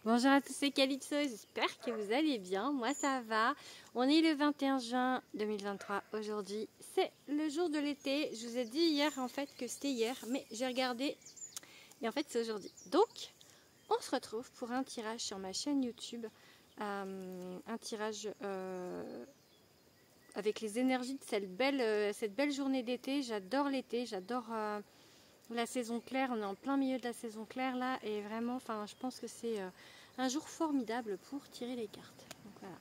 Bonjour à tous, c'est Calypso, j'espère que vous allez bien, moi ça va. On est le 21 juin 2023 aujourd'hui, c'est le jour de l'été. Je vous ai dit hier en fait que c'était hier, mais j'ai regardé et en fait c'est aujourd'hui. Donc on se retrouve pour un tirage sur ma chaîne YouTube, un tirage avec les énergies de cette belle journée d'été. J'adore l'été, j'adore la saison claire, on est en plein milieu de la saison claire là et vraiment, enfin, je pense que c'est un jour formidable pour tirer les cartes. Donc voilà.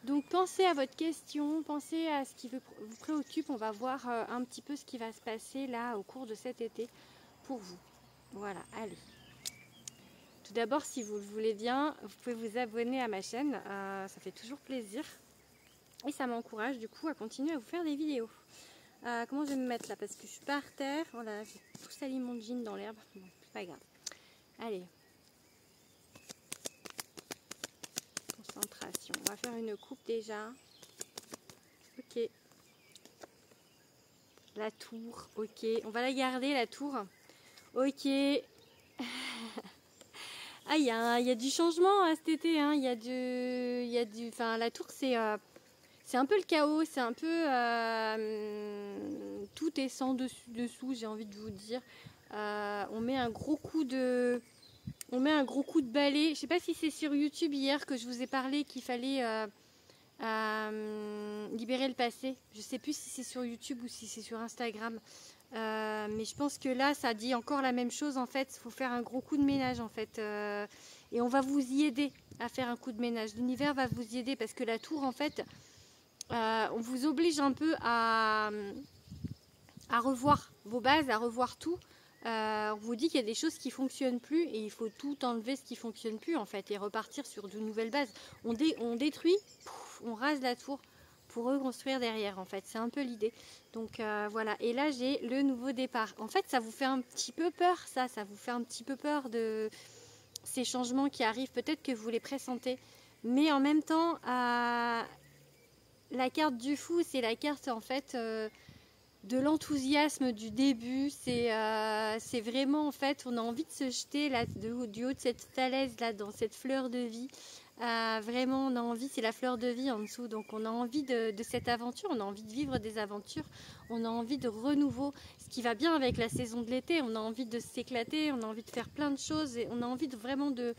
Donc pensez à votre question, pensez à ce qui vous préoccupe. On va voir un petit peu ce qui va se passer là au cours de cet été pour vous. Voilà, allez. Tout d'abord, si vous le voulez bien, vous pouvez vous abonner à ma chaîne, ça fait toujours plaisir et ça m'encourage du coup à continuer à vous faire des vidéos. Comment je vais me mettre là parce que je suis par terre. Voilà, j'ai tout sali mon jean dans l'herbe. Bon, c'est pas grave. Allez. Concentration. On va faire une coupe déjà. Ok. La tour. Ok. On va la garder la tour. Ok. Ah, il y a du changement cet été. Hein. Enfin, la tour, c'est un peu le chaos. C'est un peu tout est sans dessous. J'ai envie de vous dire. On met un gros coup de balai. Je ne sais pas si c'est sur YouTube hier que je vous ai parlé qu'il fallait libérer le passé. Je ne sais plus si c'est sur YouTube ou si c'est sur Instagram. Mais je pense que là, ça dit encore la même chose en fait. Il faut faire un gros coup de ménage en fait. Et on va vous y aider à faire un coup de ménage. L'univers va vous y aider parce que la tour en fait, on vous oblige un peu à revoir vos bases, à revoir tout. On vous dit qu'il y a des choses qui ne fonctionnent plus et il faut tout enlever ce qui ne fonctionne plus en fait et repartir sur de nouvelles bases. On détruit, on rase la tour pour reconstruire derrière en fait. C'est un peu l'idée. Donc voilà. Et là j'ai le nouveau départ. En fait ça vous fait un petit peu peur ça vous fait un petit peu peur de ces changements qui arrivent. Peut-être que vous les pressentez. Mais en même temps, la carte du fou c'est la carte en fait... de l'enthousiasme du début, c'est vraiment en fait, on a envie de se jeter là du haut de cette falaise là dans cette fleur de vie. Vraiment, on a envie, c'est la fleur de vie en dessous, donc on a envie de cette aventure, on a envie de vivre des aventures, on a envie de renouveau, ce qui va bien avec la saison de l'été, on a envie de s'éclater, on a envie de faire plein de choses et on a envie de vraiment de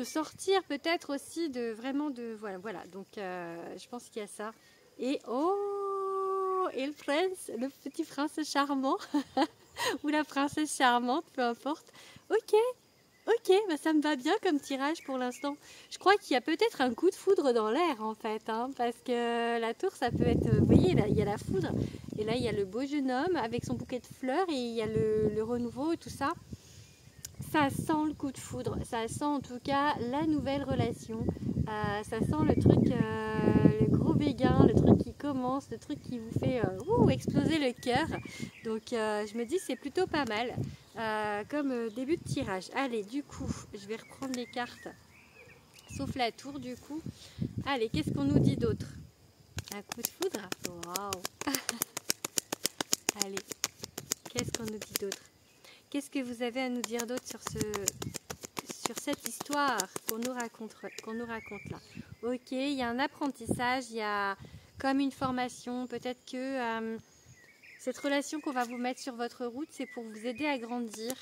sortir peut-être aussi voilà donc je pense qu'il y a ça et et le petit prince charmant ou la princesse charmante, peu importe. Ok, bah ça me va bien comme tirage pour l'instant. Je crois qu'il y a peut-être un coup de foudre dans l'air en fait, hein, parce que la tour ça peut être, vous voyez là il y a la foudre et là il y a le beau jeune homme avec son bouquet de fleurs et il y a le renouveau et tout ça. Ça sent le coup de foudre, ça sent en tout cas la nouvelle relation, ça sent le truc, le gros béguin, le truc qui commence, le truc qui vous fait exploser le cœur. Donc je me dis c'est plutôt pas mal comme début de tirage. Allez, du coup, je vais reprendre les cartes, sauf la tour du coup. Allez, qu'est-ce qu'on nous dit d'autre? Un coup de foudre? Waouh. Allez, qu'est-ce qu'on nous dit d'autre? Qu'est-ce que vous avez à nous dire d'autre sur cette histoire qu'on nous raconte là? Ok, il y a un apprentissage, il y a comme une formation. Peut-être que cette relation qu'on va vous mettre sur votre route, c'est pour vous aider à grandir.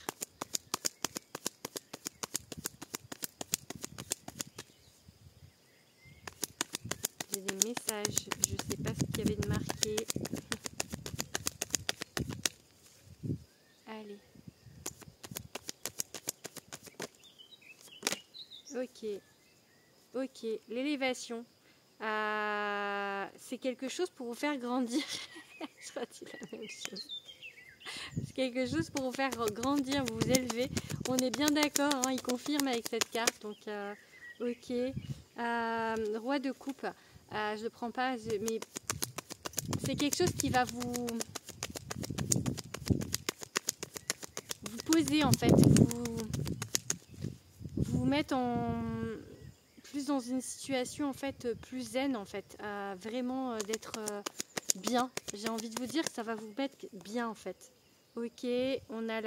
J'ai des messages, je ne sais pas ce qu'il y avait de marqué. Allez. Ok, l'élévation, c'est quelque chose pour vous faire grandir. Je redis la même chose. C'est quelque chose pour vous faire grandir, vous vous élever. On est bien d'accord, hein, il confirme avec cette carte. Donc, ok. Roi de coupe, je ne prends pas, mais c'est quelque chose qui va vous poser en fait, vous mettre plus dans une situation en fait plus zen en fait, vraiment d'être bien. J'ai envie de vous dire que ça va vous mettre bien en fait. Ok, on a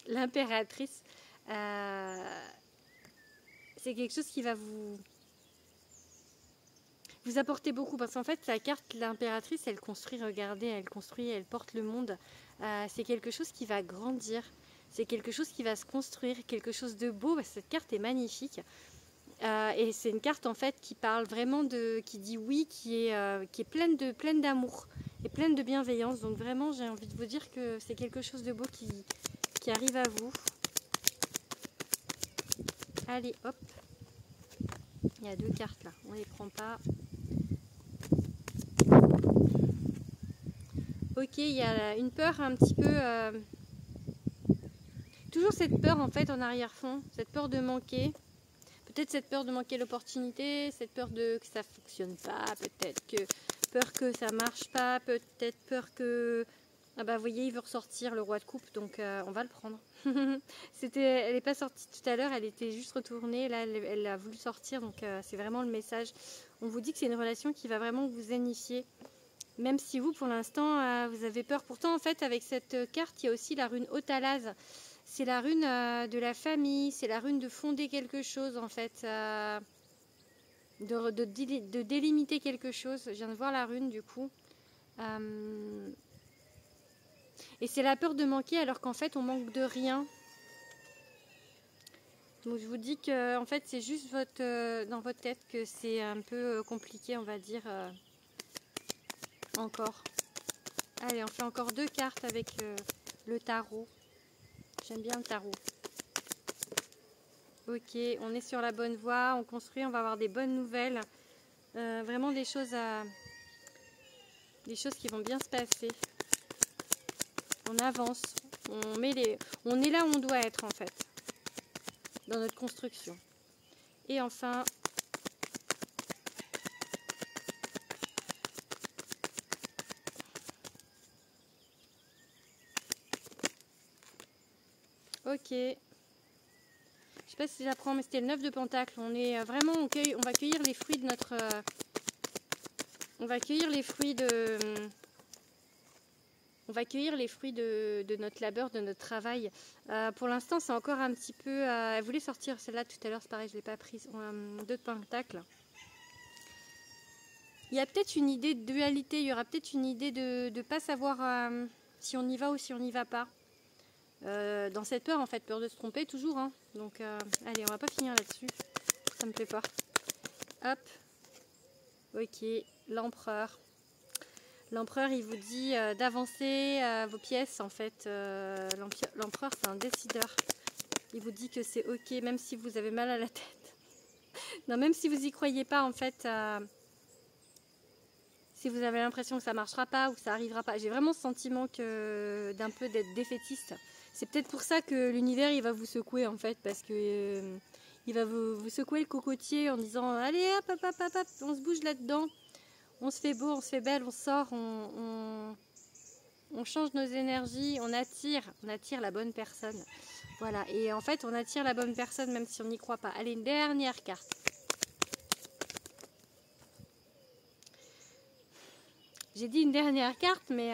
l'impératrice, c'est quelque chose qui va vous apporter beaucoup. Parce qu'en fait, la carte, l'impératrice, elle construit, regardez, elle construit, elle porte le monde. C'est quelque chose qui va grandir. C'est quelque chose qui va se construire, quelque chose de beau. Cette carte est magnifique. Et c'est une carte en fait qui parle vraiment qui dit oui, qui est pleine d'amour et pleine de bienveillance. Donc vraiment, j'ai envie de vous dire que c'est quelque chose de beau qui arrive à vous. Allez, hop. Il y a 2 cartes là, on les prend pas. Ok, il y a une peur un petit peu... toujours cette peur en fait en arrière-fond, cette peur de manquer. Peut-être cette peur de manquer l'opportunité, cette peur que ça ne fonctionne pas, peut-être peur que ça ne marche pas, peut-être peur que... Ah bah vous voyez, il veut ressortir le roi de coupe, donc on va le prendre. Elle n'est pas sortie tout à l'heure, elle était juste retournée, là elle a voulu sortir, donc c'est vraiment le message. On vous dit que c'est une relation qui va vraiment vous unifier. Même si vous, pour l'instant, vous avez peur. Pourtant, en fait, avec cette carte, il y a aussi la rune Otalaz. C'est la rune de la famille, c'est la rune de fonder quelque chose, en fait. De délimiter quelque chose. Je viens de voir la rune, du coup. Et c'est la peur de manquer, alors qu'en fait, on manque de rien. Donc, je vous dis que, en fait, c'est juste dans votre tête que c'est un peu compliqué, on va dire... Encore. Allez, on fait encore 2 cartes avec le tarot. J'aime bien le tarot. Ok, on est sur la bonne voie, on construit, on va avoir des bonnes nouvelles. Vraiment des choses qui vont bien se passer. On avance, on est là où on doit être en fait, dans notre construction. Et enfin... Ok. Je sais pas si j'apprends, mais c'était le 9 de Pentacle. On est vraiment, on va cueillir les fruits de notre... on va cueillir les fruits de... On va cueillir les fruits de notre labeur, de notre travail. Pour l'instant, c'est encore un petit peu... elle voulait sortir celle-là tout à l'heure, c'est pareil, je ne l'ai pas prise. 2 de Pentacle. Il y a peut-être une idée de dualité, il y aura peut-être une idée de ne pas savoir si on y va ou si on n'y va pas. Dans cette peur, en fait, peur de se tromper toujours. Hein. Donc, allez, on va pas finir là-dessus. Ça me fait peur. Hop. Ok, l'empereur. L'empereur, il vous dit d'avancer vos pièces, en fait. L'empereur, c'est un décideur. Il vous dit que c'est ok, même si vous avez mal à la tête. Non, même si vous n'y croyez pas, en fait... si vous avez l'impression que ça ne marchera pas ou que ça n'arrivera pas. J'ai vraiment ce sentiment d'un peu d'être défaitiste. C'est peut-être pour ça que l'univers, il va vous secouer, en fait. Parce que il va vous secouer le cocotier en disant « Allez, hop, hop, hop, hop, hop, on se bouge là-dedans. On se fait beau, on se fait belle, on sort, on change nos énergies, on attire la bonne personne. » Voilà, et en fait, on attire la bonne personne même si on n'y croit pas. Allez, une dernière carte. J'ai dit une dernière carte, mais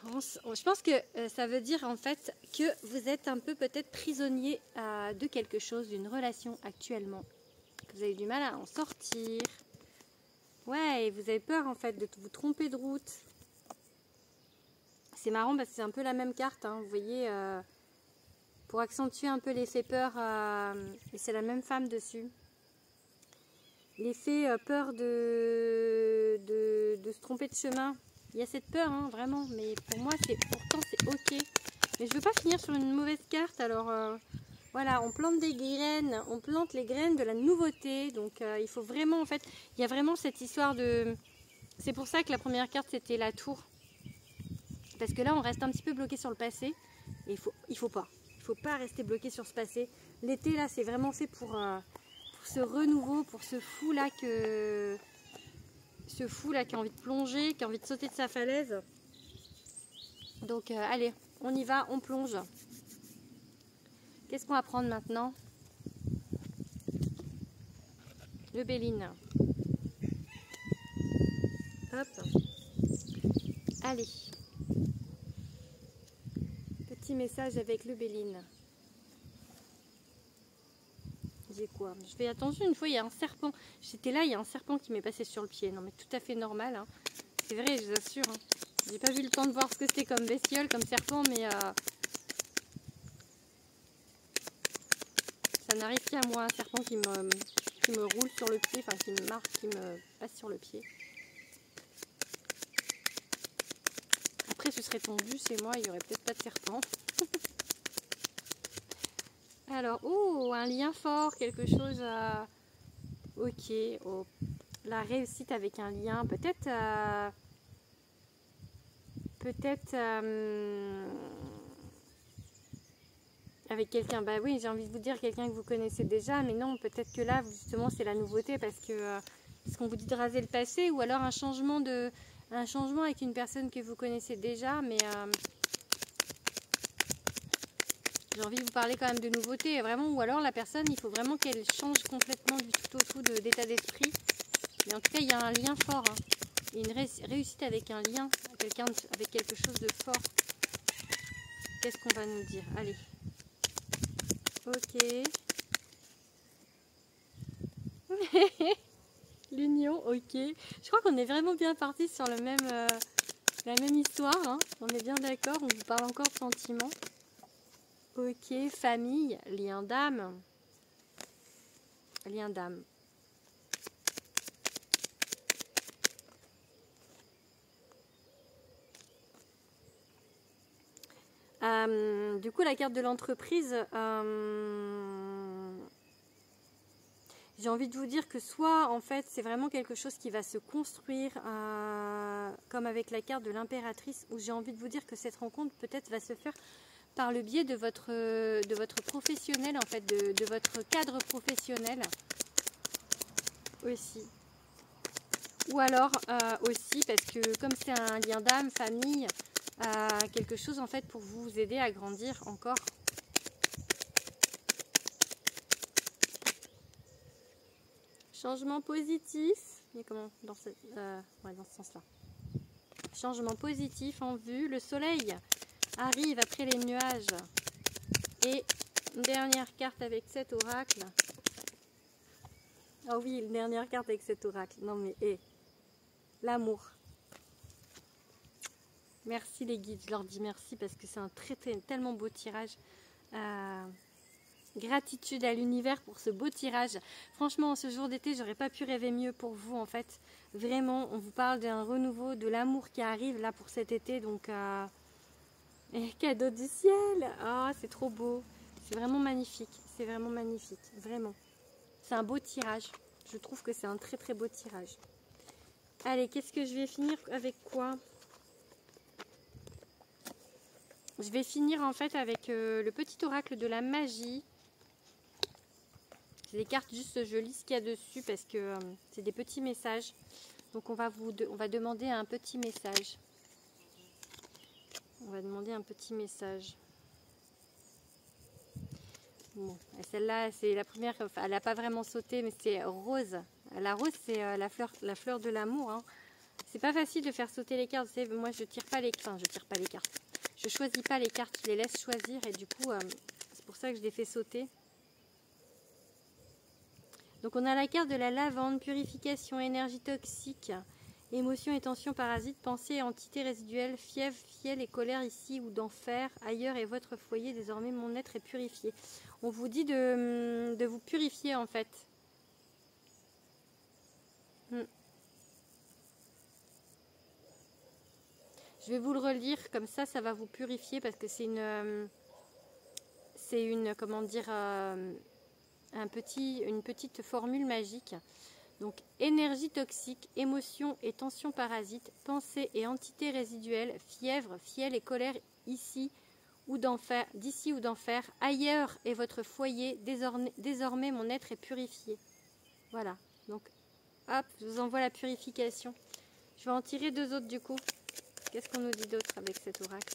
je pense que ça veut dire en fait que vous êtes un peu peut-être prisonnier de quelque chose, d'une relation actuellement. Que vous avez du mal à en sortir. Ouais, et vous avez peur en fait de vous tromper de route. C'est marrant parce que c'est un peu la même carte, hein, vous voyez, pour accentuer un peu l'effet peur, et c'est la même femme dessus. L'effet peur de se tromper de chemin. Il y a cette peur, hein, vraiment, mais pour moi, pourtant c'est ok. Mais je veux pas finir sur une mauvaise carte, alors voilà, on plante des graines, on plante les graines de la nouveauté. Donc il faut vraiment, en fait, il y a vraiment cette histoire de... C'est pour ça que la première carte, c'était la tour. Parce que là, on reste un petit peu bloqué sur le passé. Et il faut pas rester bloqué sur ce passé. L'été, là, c'est vraiment fait pour ce renouveau, pour ce fou là qui a envie de plonger, qui a envie de sauter de sa falaise. Donc allez, on y va, on plonge. Qu'est-ce qu'on va prendre maintenant? Le Béline. Hop. Allez. petit message avec le Béline. J'ai quoi? Je fais attention, une fois il y a un serpent. J'étais là, il y a un serpent qui m'est passé sur le pied. Non mais tout à fait normal. Hein. C'est vrai, je vous assure. Hein. J'ai pas eu le temps de voir ce que c'était comme bestiole, comme serpent, mais ça n'arrive qu'à moi, un serpent qui me roule sur le pied, enfin qui me marque, qui me passe sur le pied. Après, ce serait tendu chez moi, il n'y aurait peut-être pas de serpent. Alors, oh, un lien fort, quelque chose à... Ok, oh, la réussite avec un lien, peut-être... avec quelqu'un, bah oui, j'ai envie de vous dire quelqu'un que vous connaissez déjà, mais non, peut-être que là, justement, c'est la nouveauté parce que ce qu'on vous dit de raser le passé, ou alors un changement avec une personne que vous connaissez déjà, mais j'ai envie de vous parler quand même de nouveauté, vraiment, ou alors la personne, il faut vraiment qu'elle change complètement du tout au tout d'état d'esprit. Mais en tout cas, il y a un lien fort, hein. Il y a une réussite avec un lien, avec quelque chose de fort. Qu'est-ce qu'on va nous dire? Allez. Ok. L'union, ok. Je crois qu'on est vraiment bien parti sur la même histoire. Hein. On est bien d'accord, on vous parle encore de sentiments. Ok, famille, lien d'âme. Lien d'âme. Du coup, la carte de l'entreprise, j'ai envie de vous dire que soit, en fait, c'est vraiment quelque chose qui va se construire, comme avec la carte de l'impératrice, où j'ai envie de vous dire que cette rencontre, peut-être, va se faire par le biais de votre professionnel, en fait, de votre cadre professionnel aussi. Ou alors aussi, parce que comme c'est un lien d'âme, famille, quelque chose, en fait, pour vous aider à grandir encore. Changement positif, mais comment dans ce sens-là. Changement positif en vue. Le soleil arrive après les nuages. Et une dernière carte avec cet oracle. Ah oui, une dernière carte avec cet oracle. Non mais, l'amour. Merci les guides, je leur dis merci parce que c'est un tellement beau tirage. Gratitude à l'univers pour ce beau tirage. Franchement, ce jour d'été, j'aurais pas pu rêver mieux pour vous en fait. Vraiment, on vous parle d'un renouveau, de l'amour qui arrive là pour cet été. Donc, cadeau du ciel. Ah, c'est trop beau. C'est vraiment magnifique. C'est vraiment magnifique. Vraiment. C'est un beau tirage. Je trouve que c'est un très très beau tirage. Allez, qu'est-ce que je vais finir avec quoi? Je vais finir en fait avec le petit oracle de la magie. C'est des cartes juste, je lis ce qu'il y a dessus parce que c'est des petits messages. Donc on va demander un petit message. On va demander un petit message. Bon, celle-là, c'est la première, enfin, elle n'a pas vraiment sauté, mais c'est rose. La rose, c'est la fleur de l'amour. Hein. C'est pas facile de faire sauter les cartes. Moi, je tire pas les cartes. Je choisis pas les cartes, je les laisse choisir et du coup, c'est pour ça que je les fais sauter. Donc on a la carte de la lavande, purification, énergie toxique, émotions et tensions parasites, pensées, entités résiduelles, fièvre, fiel et colère ici ou d'enfer, ailleurs est votre foyer, désormais mon être est purifié. On vous dit de vous purifier en fait. Je vais vous le relire, comme ça va vous purifier parce que c'est une comment dire, une petite formule magique. Donc, énergie toxique, émotions et tensions parasites, pensées et entités résiduelles, fièvre, fiel et colère ici ou d'enfer, d'ici ou d'enfer, ailleurs est votre foyer, désormais mon être est purifié. Voilà, donc hop, je vous envoie la purification. Je vais en tirer deux autres du coup. Qu'est-ce qu'on nous dit d'autre avec cet oracle?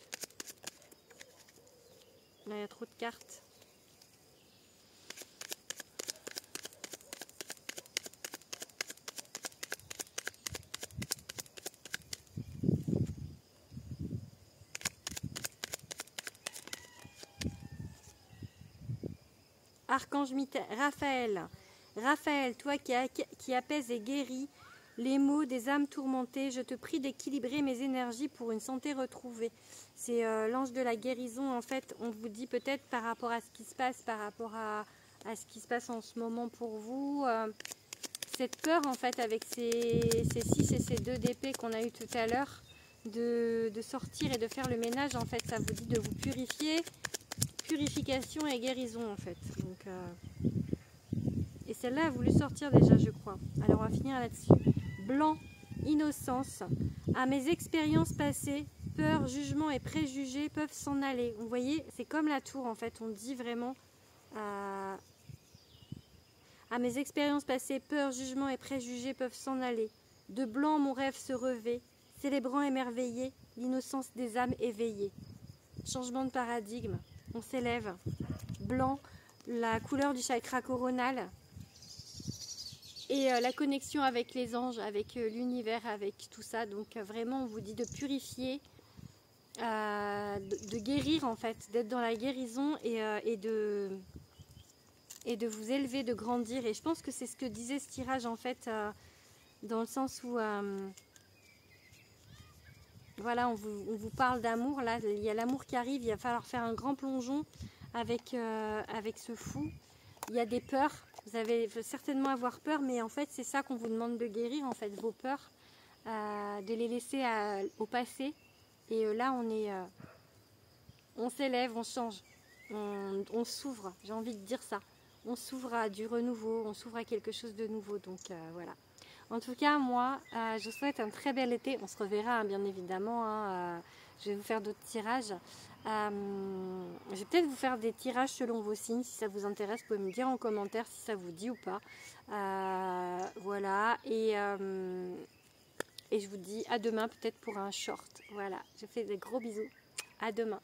Là, il y a trop de cartes. Archange Raphaël. Raphaël, toi qui apaise et guéris les maux des âmes tourmentées, je te prie d'équilibrer mes énergies pour une santé retrouvée. C'est l'ange de la guérison. En fait, on vous dit peut-être par rapport à ce qui se passe, par rapport à ce qui se passe en ce moment pour vous. Cette peur, en fait, avec ces 6 et ces 2 d'épée qu'on a eu tout à l'heure, de sortir et de faire le ménage, en fait, ça vous dit de vous purifier. Purification et guérison, en fait. Donc, et celle-là a voulu sortir déjà, je crois. Alors, on va finir là-dessus. Blanc, innocence. À mes expériences passées, peur, jugement et préjugés peuvent s'en aller. Vous voyez, c'est comme la tour, en fait. On dit vraiment... à mes expériences passées, peur, jugement et préjugés peuvent s'en aller. De blanc, mon rêve se revêt, célébrant émerveillé l'innocence des âmes éveillées. Changement de paradigme. On s'élève. Blanc, la couleur du chakra coronal. Et la connexion avec les anges, avec l'univers, avec tout ça. Donc vraiment, on vous dit de purifier, de guérir en fait, d'être dans la guérison et de vous élever, de grandir. Et je pense que c'est ce que disait ce tirage en fait, dans le sens où, voilà, on vous parle d'amour. Là, il y a l'amour qui arrive, il va falloir faire un grand plongeon avec ce fou. Il y a des peurs, vous allez certainement avoir peur, mais en fait c'est ça qu'on vous demande de guérir, en fait, vos peurs, de les laisser au passé. Et là on s'élève, on change, on s'ouvre, j'ai envie de dire ça. On s'ouvre à du renouveau, on s'ouvre à quelque chose de nouveau, donc voilà. En tout cas, moi, je vous souhaite un très bel été. On se reverra, hein, bien évidemment. Hein, je vais vous faire d'autres tirages. Je vais peut-être vous faire des tirages selon vos signes. Si ça vous intéresse, vous pouvez me dire en commentaire si ça vous dit ou pas. Voilà. Et je vous dis à demain, peut-être pour un short. Voilà. Je vous fais des gros bisous. À demain.